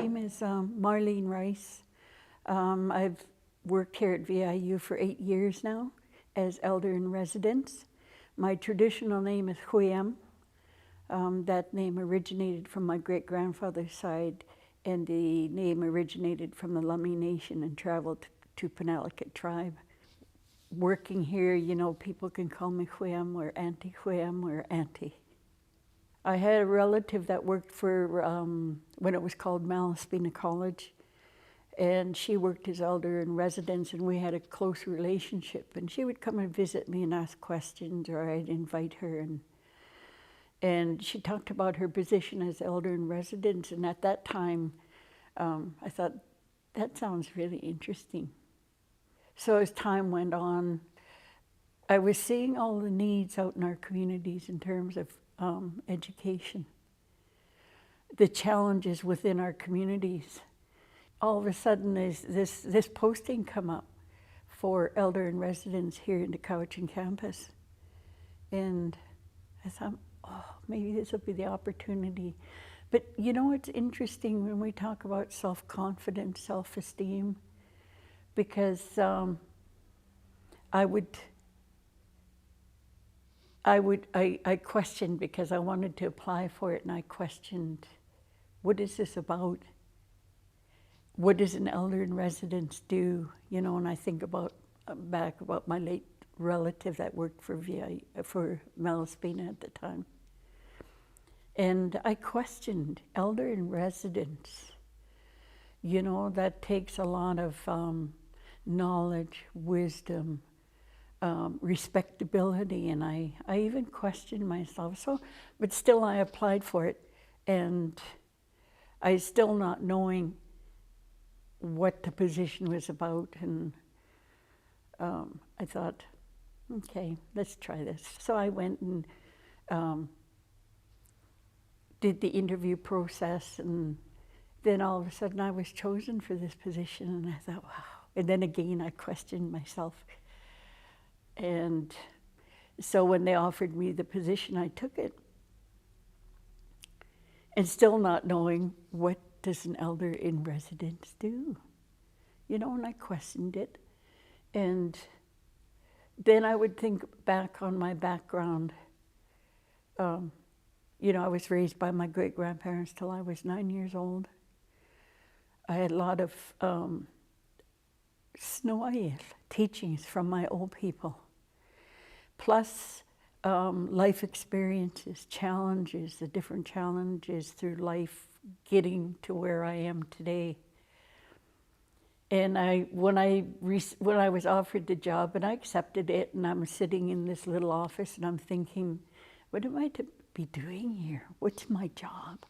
name is Marlene Rice. I've worked here at VIU for 8 years now as elder in residence. My traditional name is Huyam. That name originated from my great-grandfather's side, and the name originated from the Lummi Nation and traveled to Penelakut tribe. Working here, you know, people can call me Huyam or Auntie. I had a relative that worked for, when it was called Malaspina College, and she worked as elder in residence, and we had a close relationship, and she would come and visit me and ask questions, or I'd invite her, and she talked about her position as elder in residence, and at that time, I thought, that sounds really interesting. So as time went on, I was seeing all the needs out in our communities in terms of education, the challenges within our communities. All of a sudden, this posting come up for elder in residence here in the Cowichan Campus. And I thought, oh, maybe this will be the opportunity. But you know, it's interesting when we talk about self-confidence, self-esteem, because I questioned, because I wanted to apply for it, and I questioned, what is this about? What does an elder in residence do? You know, and I think back about my late relative that worked for Malaspina at the time. And I questioned, elder in residence, you know, that takes a lot of knowledge, wisdom, respectability, and I even questioned myself. But still I applied for it, and I still not knowing what the position was about, and I thought, okay, let's try this. So I went and did the interview process, and then all of a sudden I was chosen for this position, and I thought, wow. And then again I questioned myself. And so when they offered me the position, I took it. And still not knowing, what does an elder in residence do? You know, and I questioned it. And then I would think back on my background. You know, I was raised by my great-grandparents till I was 9 years old. I had a lot of snowyel teachings from my old people, plus life experiences, challenges, the different challenges through life getting to where I am today. And when I was offered the job, and I accepted it, and I'm sitting in this little office, and I'm thinking, what am I to be doing here? What's my job?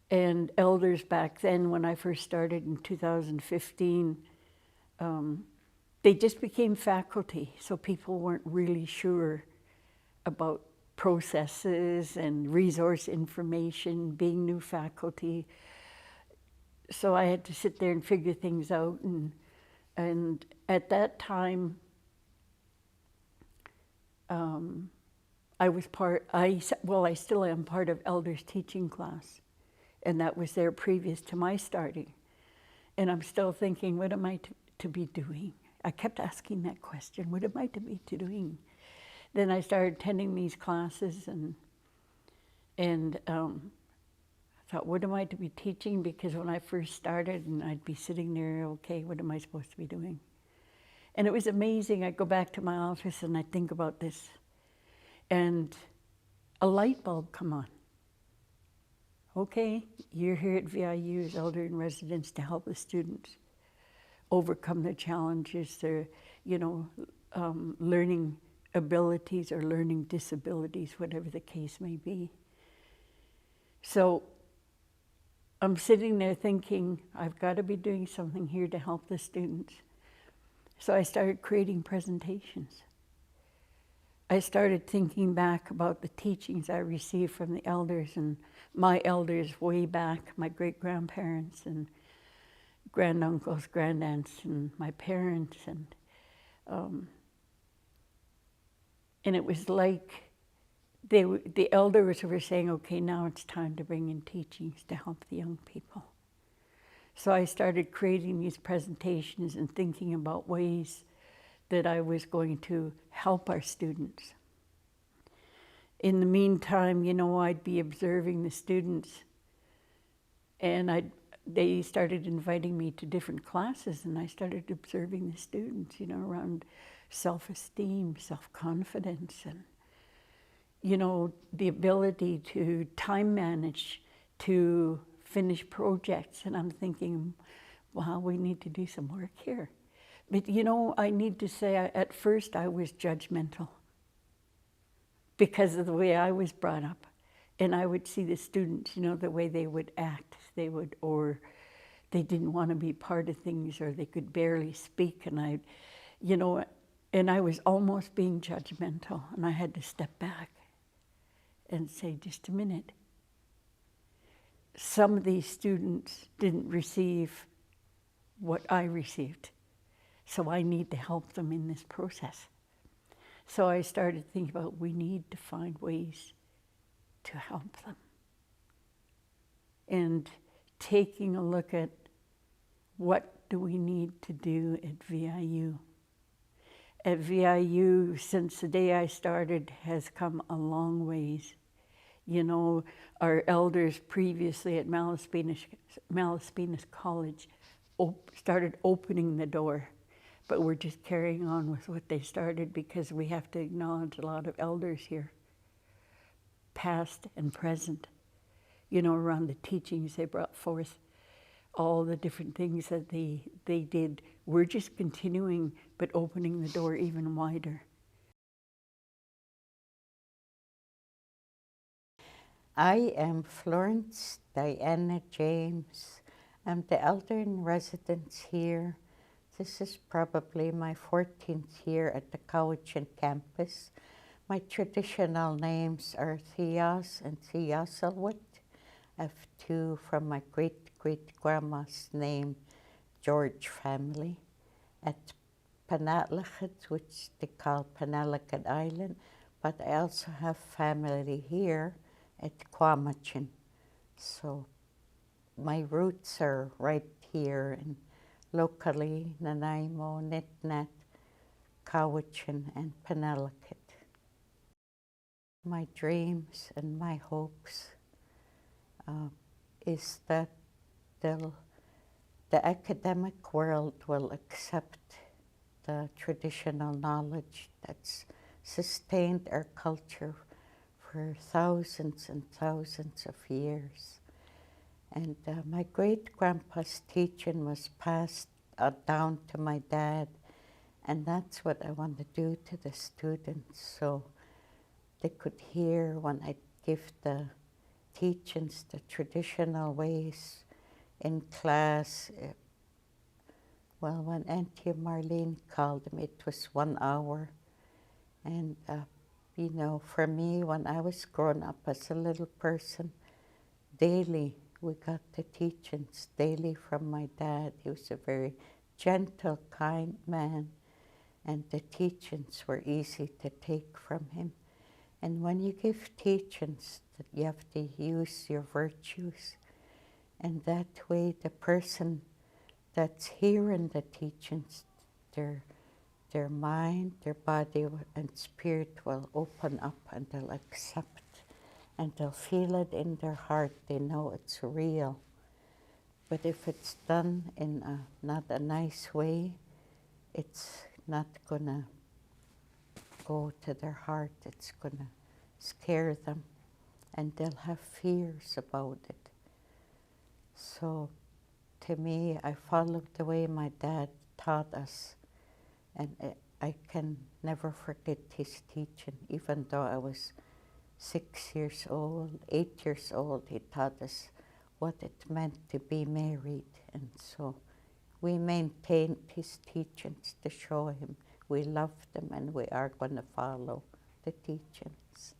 And elders back then, when I first started in 2015, they just became faculty, so people weren't really sure about processes and resource information, being new faculty. So I had to sit there and figure things out, and at that time, I still am part of elders teaching class, and that was there previous to my starting. And I'm still thinking, what am I to be doing? I kept asking that question, what am I to be doing? Then I started attending these classes, and I thought, what am I to be teaching? Because when I first started, and I'd be sitting there, okay, what am I supposed to be doing? And it was amazing. I'd go back to my office and I'd think about this, and a light bulb come on. Okay, you're here at VIU as elder in residence to help the students overcome their challenges, their, you know, learning abilities or learning disabilities, whatever the case may be. So I'm sitting there thinking, I've got to be doing something here to help the students. So I started creating presentations. I started thinking back about the teachings I received from the elders, and my elders way back, my great-grandparents and granduncles, grandaunts, and my parents, and it was like the elders were saying, okay, now it's time to bring in teachings to help the young people. So I started creating these presentations and thinking about ways that I was going to help our students. In the meantime, you know, I'd be observing the students, and they started inviting me to different classes, and I started observing the students, you know, around self-esteem, self-confidence, and, you know, the ability to time manage, to finish projects. And I'm thinking, wow, we need to do some work here. But, you know, I need to say, at first I was judgmental because of the way I was brought up. And I would see the students, you know, the way they would act, or they didn't want to be part of things, or they could barely speak. And you know, and I was almost being judgmental, and I had to step back and say, just a minute. Some of these students didn't receive what I received, so I need to help them in this process. So I started thinking about, we need to find ways to help them. And taking a look at what do we need to do at VIU. At VIU, since the day I started, has come a long ways. You know, our elders previously at Malaspina College started opening the door, but we're just carrying on with what they started, because we have to acknowledge a lot of elders here, past and present. You know, around the teachings they brought forth, all the different things that they did. We're just continuing, but opening the door even wider. I am Florence Diana James. I'm the elder in residence here. This is probably my 14th year at the Cowichan Campus. My traditional names are Theas and Theasalwit. I have two from my great-great-grandma's name, George family, at Penalakat, which they call Penalakat Island, but I also have family here at Cowichan. So my roots are right here, and locally, Nanaimo, Nitnat, Cowichan, and Penalakat. My dreams and my hopes is that the academic world will accept the traditional knowledge that's sustained our culture for thousands and thousands of years. And my great-grandpa's teaching was passed down to my dad, and that's what I want to do to the students, so they could hear when I give the teachings, the traditional ways in class. Well, when Auntie Marlene called me, it was 1 hour. And, you know, for me, when I was growing up as a little person, daily we got the teachings, daily from my dad. He was a very gentle, kind man, and the teachings were easy to take from him. And when you give teachings, you have to use your virtues. And that way, the person that's hearing the teachings, their mind, their body, and spirit will open up, and they'll accept, and they'll feel it in their heart. They know it's real. But if it's done in not a nice way, it's not gonna go to their heart. It's gonna scare them, and they'll have fears about it. So to me, I followed the way my dad taught us, and I can never forget his teaching. Even though I was 6 years old, 8 years old, he taught us what it meant to be married. And so we maintained his teachings to show him we love them, and we are going to follow the teachings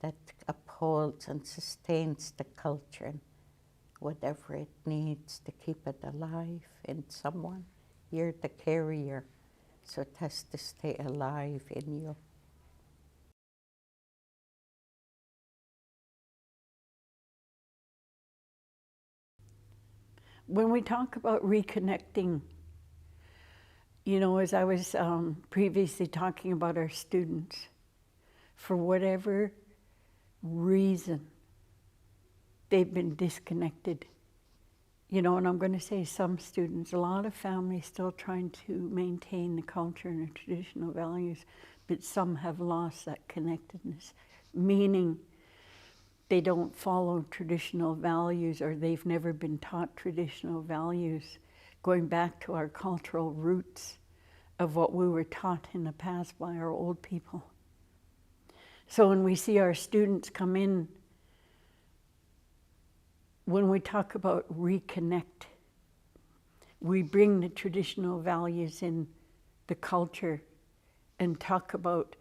that upholds and sustains the culture and whatever it needs to keep it alive in someone. You're the carrier, so it has to stay alive in you. When we talk about reconnecting, you know, as I was previously talking about our students, for whatever reason, they've been disconnected. You know, and I'm going to say some students, a lot of families still trying to maintain the culture and the traditional values, but some have lost that connectedness, meaning they don't follow traditional values or they've never been taught traditional values, going back to our cultural roots of what we were taught in the past by our old people. So when we see our students come in, when we talk about reconnect, we bring the traditional values in the culture and talk about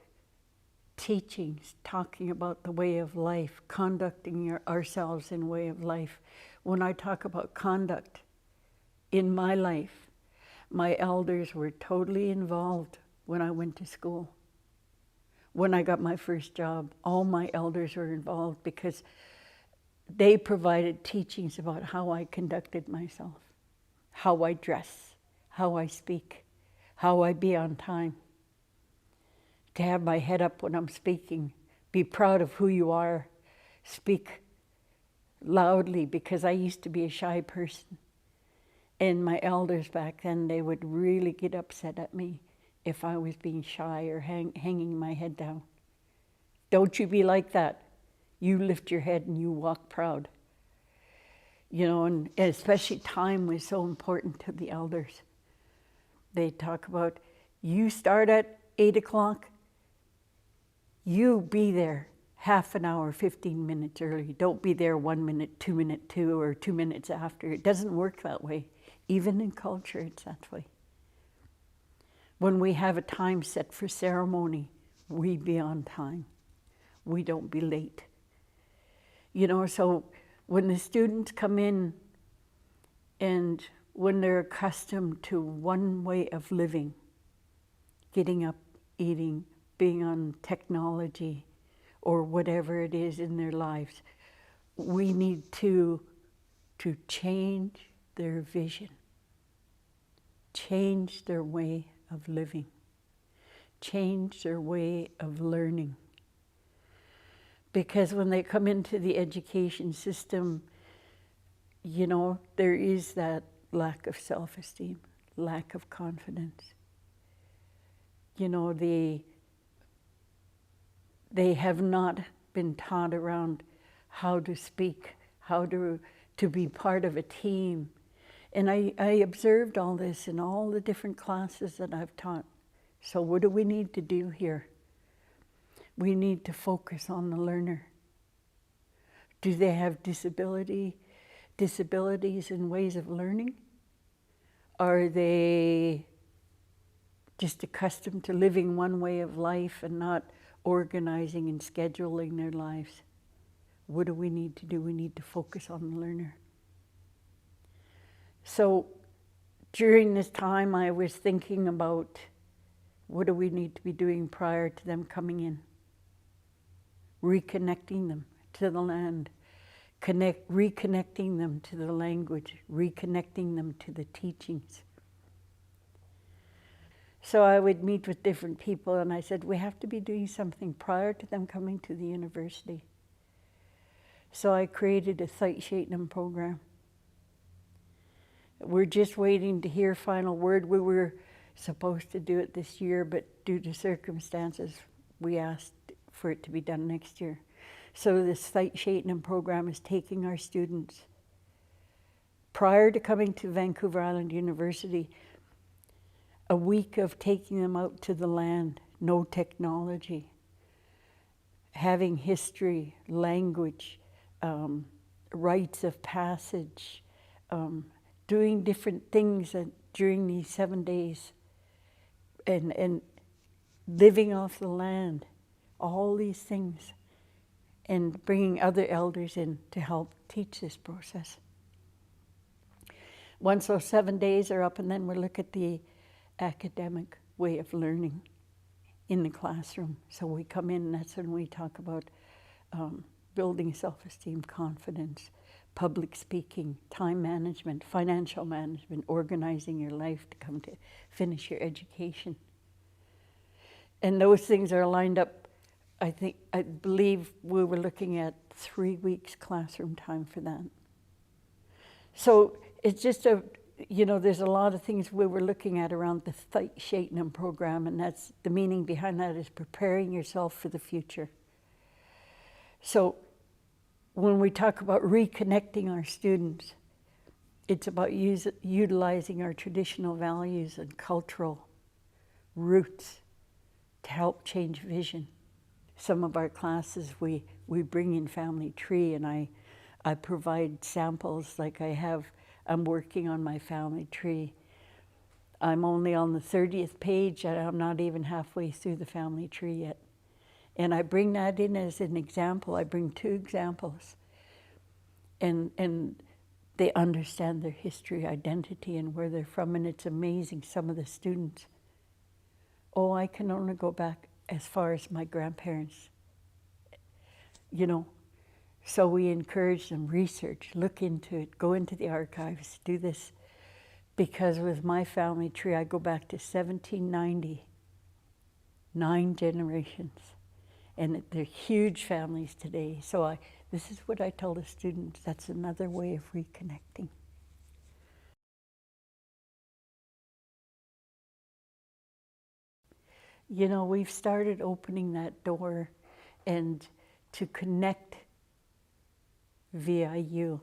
teachings, talking about the way of life, conducting ourselves in way of life. When I talk about conduct in my life, my elders were totally involved when I went to school. When I got my first job, all my elders were involved because they provided teachings about how I conducted myself, how I dress, how I speak, how I be on time. To have my head up when I'm speaking, be proud of who you are, speak loudly, because I used to be a shy person. And my elders back then, they would really get upset at me if I was being shy or hanging my head down. Don't you be like that. You lift your head and you walk proud. You know, and especially time was so important to the elders. They talk about, you start at 8 o'clock, you be there half an hour, 15 minutes early. Don't be there 1 minute, 2 minutes too, or 2 minutes after. It doesn't work that way. Even in culture, it's that way. When we have a time set for ceremony, we be on time. We don't be late. You know, so when the students come in and when they're accustomed to one way of living, getting up, eating, being on technology, or whatever it is in their lives, we need to change their vision, change their way of living, change their way of learning. Because when they come into the education system, you know, there is that lack of self-esteem, lack of confidence. You know, they have not been taught around how to speak, how to be part of a team. And I observed all this in all the different classes that I've taught. So what do we need to do here? We need to focus on the learner. Do they have disabilities in ways of learning? Are they just accustomed to living one way of life and not organizing and scheduling their lives? What do we need to do? We need to focus on the learner. So during this time, I was thinking about what do we need to be doing prior to them coming in? Reconnecting them to the land, reconnecting them to the language, reconnecting them to the teachings. So I would meet with different people and I said, we have to be doing something prior to them coming to the university. So I created a Cowichan program. We're just waiting to hear final word. We were supposed to do it this year, but due to circumstances, we asked for it to be done next year. So this Cowichan program is taking our students prior to coming to Vancouver Island University, a week of taking them out to the land, no technology, having history, language, rites of passage, doing different things during these 7 days, and living off the land, all these things, and bringing other elders in to help teach this process. Once those 7 days are up, and then we'll look at the academic way of learning in the classroom. So we come in, and that's when we talk about building self-esteem, confidence, public speaking, time management, financial management, organizing your life to come to finish your education. And those things are lined up. I believe we were looking at 3 weeks classroom time for that. So it's just there's a lot of things we were looking at around the Shaitnam program, and that's the meaning behind that is preparing yourself for the future. So when we talk about reconnecting our students, it's about utilizing our traditional values and cultural roots to help change vision. Some of our classes, we bring in family tree, and I provide samples like I'm working on my family tree. I'm only on the 30th page, and I'm not even halfway through the family tree yet. And I bring that in as an example. I bring 2 examples. And they understand their history, identity, and where they're from. And it's amazing, some of the students. Oh, I can only go back as far as my grandparents. So we encourage them, research, look into it, go into the archives, do this. Because with my family tree, I go back to 1790, 9 generations. And they're huge families today. So this is what I tell the students. That's another way of reconnecting. We've started opening that door and to connect VIU.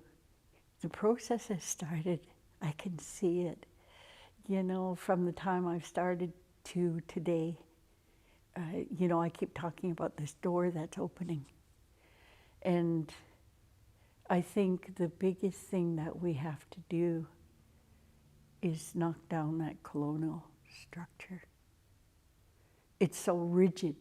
The process has started. I can see it. From the time I've started to today. I keep talking about this door that's opening. And I think the biggest thing that we have to do is knock down that colonial structure. It's so rigid.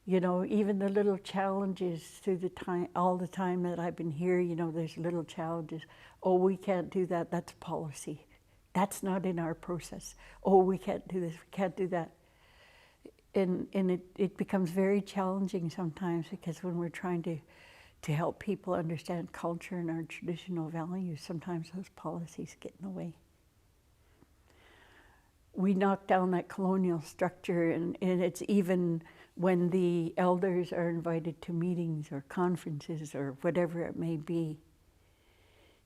Even the little challenges through all the time that I've been here, there's little challenges. Oh, we can't do that, that's policy. That's not in our process. Oh, we can't do this, we can't do that. And it becomes very challenging sometimes, because when we're trying to help people understand culture and our traditional values, sometimes those policies get in the way. We knock down that colonial structure, and it's even when the elders are invited to meetings or conferences or whatever it may be.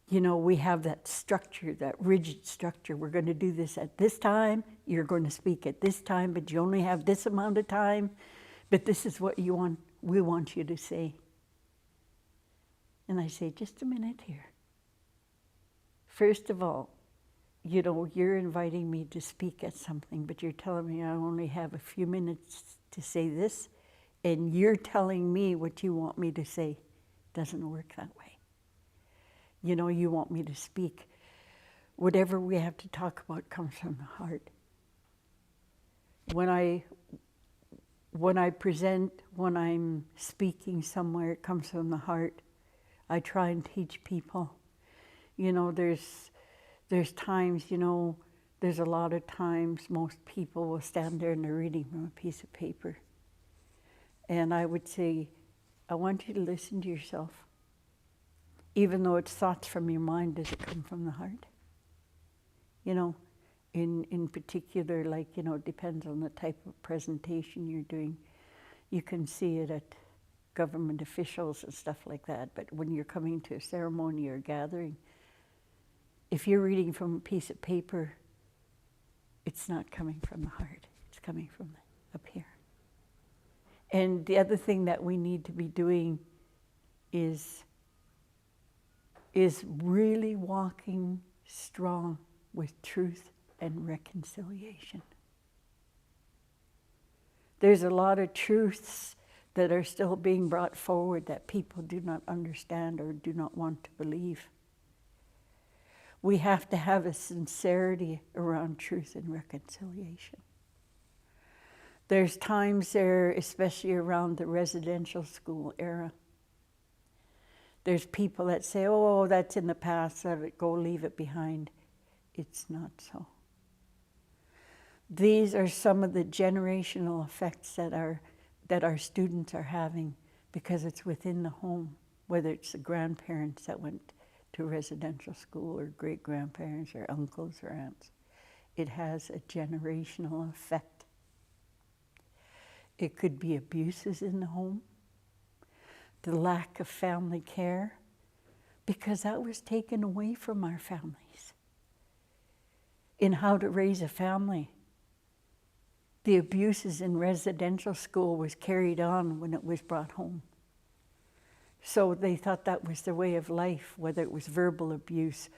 We have that structure, that rigid structure. We're going to do this at this time. You're going to speak at this time, but you only have this amount of time. But this is what we want you to say. And I say, just a minute here. First of all, you're inviting me to speak at something, but you're telling me I only have a few minutes to say this, and you're telling me what you want me to say. It doesn't work that way. You want me to speak. Whatever we have to talk about comes from the heart. When I present, when I'm speaking somewhere, it comes from the heart. I try and teach people. There's times, there's a lot of times most people will stand there and they're reading from a piece of paper. And I would say, I want you to listen to yourself. Even though it's thoughts from your mind, does it come from the heart? In particular, it depends on the type of presentation you're doing. You can see it at government officials and stuff like that, but when you're coming to a ceremony or a gathering, if you're reading from a piece of paper, it's not coming from the heart. It's coming from up here. And the other thing that we need to be doing is really walking strong with truth and reconciliation. There's a lot of truths that are still being brought forward that people do not understand or do not want to believe. We have to have a sincerity around truth and reconciliation. There's times there, especially around the residential school era, there's people that say, oh, that's in the past, let it go, leave it behind. It's not so. These are some of the generational effects that our students are having because it's within the home. whether it's the grandparents that went to residential school or great-grandparents or uncles or aunts. It has a generational effect. It could be abuses in the home, the lack of family care, because that was taken away from our families in how to raise a family. The abuses in residential school was carried on when it was brought home. So they thought that was their way of life, whether it was verbal abuse,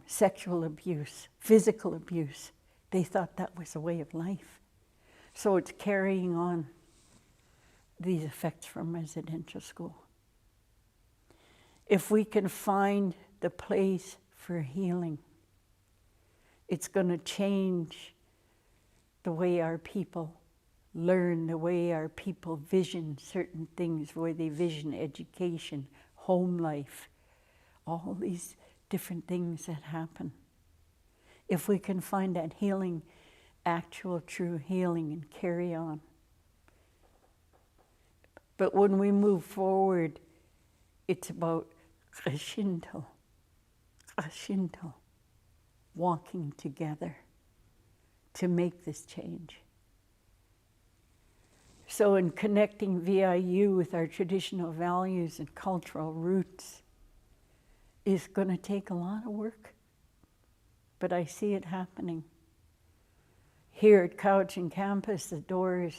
sexual abuse, physical abuse. They thought that was a way of life. So it's carrying on these effects from residential school. If we can find the place for healing, it's going to change the way our people learn, the way our people vision certain things, the way they vision education, home life, all these different things that happen. If we can find that healing, actual true healing, and carry on. But when we move forward, it's about kashinto, walking together to make this change. So in connecting VIU with our traditional values and cultural roots is going to take a lot of work, but I see it happening. Here at Cowichan Campus, the door is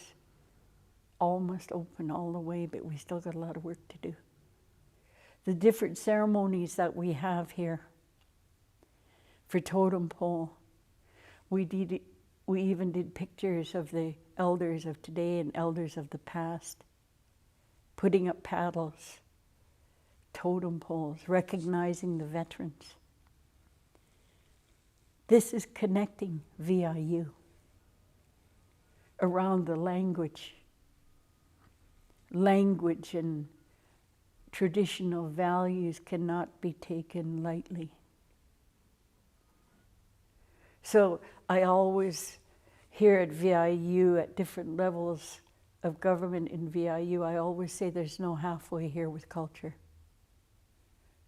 almost open all the way, but we still got a lot of work to do. The different ceremonies that we have here for totem pole, we even did pictures of the elders of today and elders of the past, putting up paddles, totem poles, recognizing the veterans. This is connecting VIU around the language. Language and traditional values cannot be taken lightly. So I always, here at VIU, at different levels of government in VIU, I always say there's no halfway here with culture.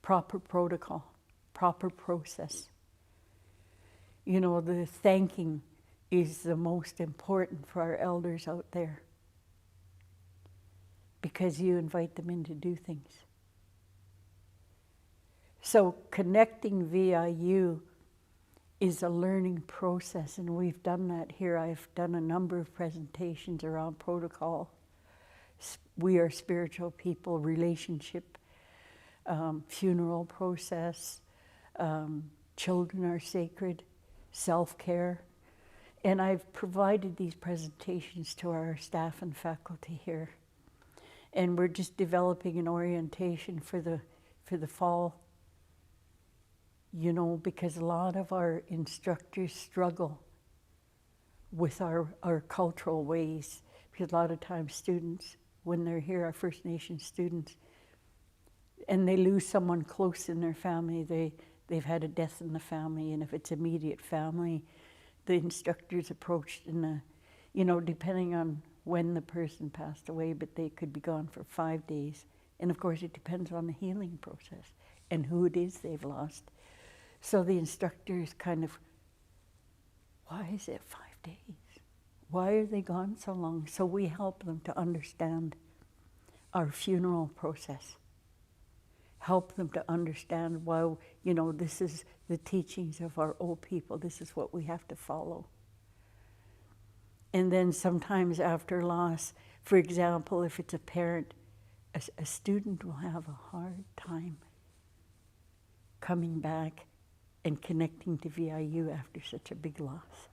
Proper protocol, proper process. You know, the thanking is the most important for our elders out there, because you invite them in to do things. So connecting VIU is a learning process, and we've done that here. I've done a number of presentations around protocol. We are spiritual people, relationship, funeral process, children are sacred, self-care. And I've provided these presentations to our staff and faculty here. And we're just developing an orientation for the fall, you know, because a lot of our instructors struggle with our cultural ways, because a lot of times students, when they're here, our First Nation students, and they lose someone close in their family, they've had a death in the family, and if it's immediate family, the instructors approached in a, you know, depending on when the person passed away, but they could be gone for 5 days. And of course it depends on the healing process and who it is they've lost. So the instructors kind of, why is it 5 days? Why are they gone so long? So we help them to understand our funeral process. Help them to understand why, you know, this is the teachings of our old people. This is what we have to follow. And then sometimes after loss, for example, if it's a parent, a student will have a hard time coming back and connecting to VIU after such a big loss.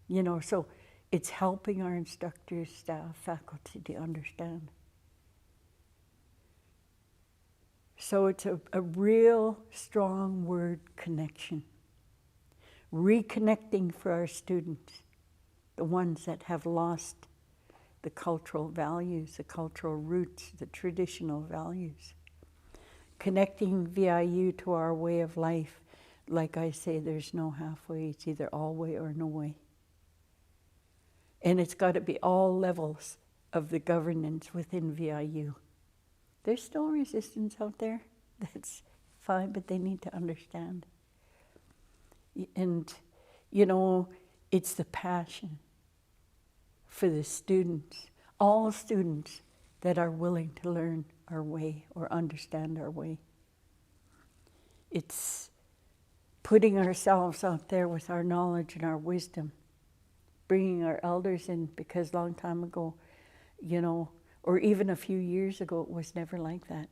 You know, so it's helping our instructors, staff, faculty to understand. So it's a real strong word, connection. Reconnecting for our students, the ones that have lost the cultural values, the cultural roots, the traditional values. Connecting VIU to our way of life. Like I say, there's no halfway, it's either all way or no way. And it's got to be all levels of the governance within VIU. There's still resistance out there. That's fine, but they need to understand. And, you know, it's the passion for the students, all students that are willing to learn our way or understand our way. It's putting ourselves out there with our knowledge and our wisdom, bringing our elders in, because a long time ago, you know, or even a few years ago, it was never like that.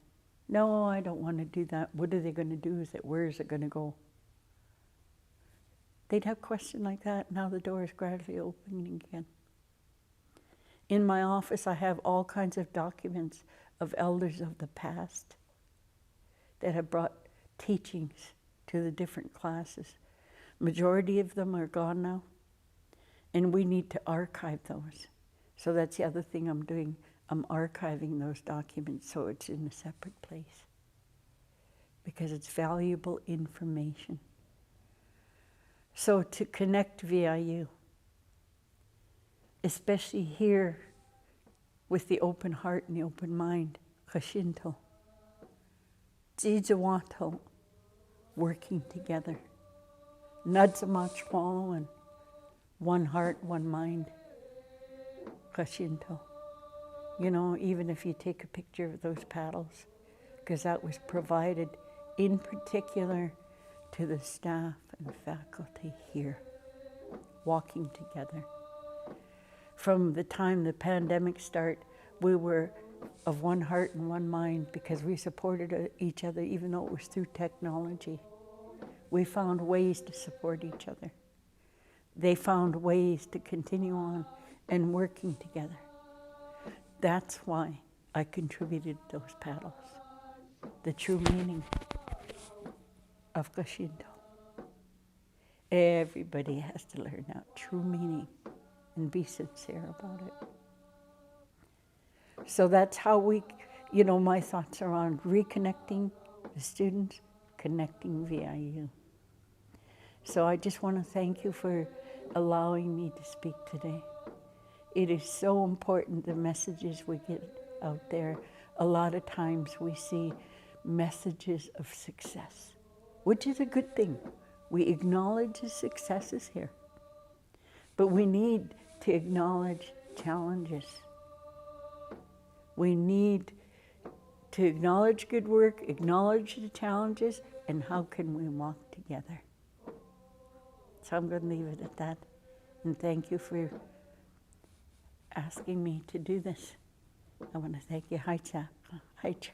No, I don't want to do that. What are they going to do with it? Where is it going to go? They'd have questions like that. Now the door is gradually opening again. In my office, I have all kinds of documents of elders of the past that have brought teachings to the different classes. Majority of them are gone now, and we need to archive those. So that's the other thing I'm doing. I'm archiving those documents so it's in a separate place, because it's valuable information. So to connect VIU, especially here with the open heart and the open mind, Kashinto, Jijawato, working together, Nadzamachwalo, and one heart, one mind, Kashinto. You know, even if you take a picture of those paddles, because that was provided in particular to the staff and faculty here, walking together. From the time the pandemic started, we were of one heart and one mind because we supported each other, even though it was through technology. We found ways to support each other. They found ways to continue on and working together. That's why I contributed those paddles, the true meaning of Kashinto. Everybody has to learn that true meaning and be sincere about it. So that's how we, you know, my thoughts are on reconnecting the students, connecting VIU. So I just want to thank you for allowing me to speak today. It is so important, the messages we get out there. A lot of times we see messages of success, which is a good thing. We acknowledge the successes here, but we need to acknowledge challenges. We need to acknowledge good work, acknowledge the challenges, and how can we walk together. So I'm going to leave it at that, and thank you for asking me to do this. I want to thank you. Hi, Cha. Hi, Cha.